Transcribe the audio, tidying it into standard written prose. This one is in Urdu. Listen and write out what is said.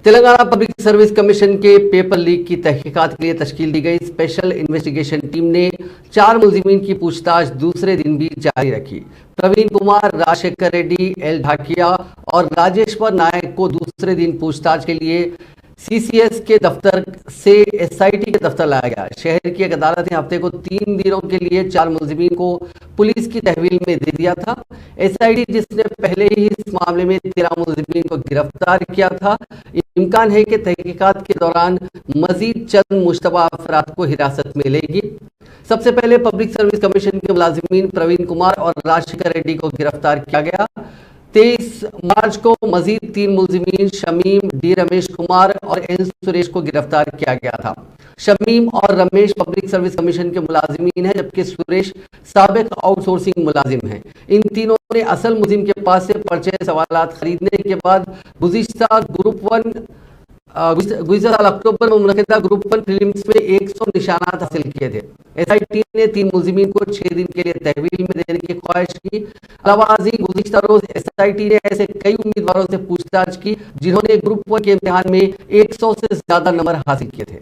تلنگانہ پبلک سروس کمیشن کے پیپر لیک کی تحقیقات کے لیے تشکیل دی گئی اسپیشل انویسٹیگیشن ٹیم نے 4 ملزمین کی پوچھ تاچھ دوسرے دن بھی جاری رکھی۔ پروین کمار، راجشیکھر ریڈی، ایل ڈھاکیا اور راجیشور نائک کو دوسرے دن پوچھ تاچھ کے لیے سی سی ایس کے دفتر سے ایس آئی ٹی کے دفتر لایا گیا۔ شہر کی ایک عدالت نے ہفتے کو 3 دنوں کے لیے 4 ملزمین کو پولیس کی تحویل میں دے دیا تھا۔ ایس آئی ٹی جس نے پہلے ہی اس معاملے میں 13 ملزمین کو گرفتار کیا تھا، امکان ہے کہ تحقیقات کے دوران مزید چند مشتبہ افراد کو حراست میں لے گی۔ سب سے پہلے پبلک سروس کمیشن کے ملازمین پروین کمار اور راجشیکھر ریڈی کو گرفتار کیا گیا۔ 23 مارچ کو مزید 3 ملزمین شمیم، ڈی رمیش کمار اور این سریش کو گرفتار کیا گیا تھا۔ شمیم اور رمیش پبلک سروس کمیشن کے ملازمین ہیں، جبکہ سریش سابق آؤٹ سورسنگ ملازم ہیں۔ ان تینوں نے اصل ملزم کے پاس سے پرچے سوالات خریدنے کے بعد گزشتہ سال اکتوبر میں منعقدہ گروپ 1 فلمز میں 100 نشانات حاصل کیے تھے۔ ایس آئی ٹی نے 3 ملزمین کو 6 دن کے لیے تحویل میں دینے کی خواہش کی۔ علاوہ ازیں گزشتہ روز ایس آئی ٹی نے ایسے کئی امیدواروں سے پوچھ تاچھ کی جنہوں نے گروپ 1 کے امتحان میں 100 سے زیادہ نمبر حاصل کیے تھے۔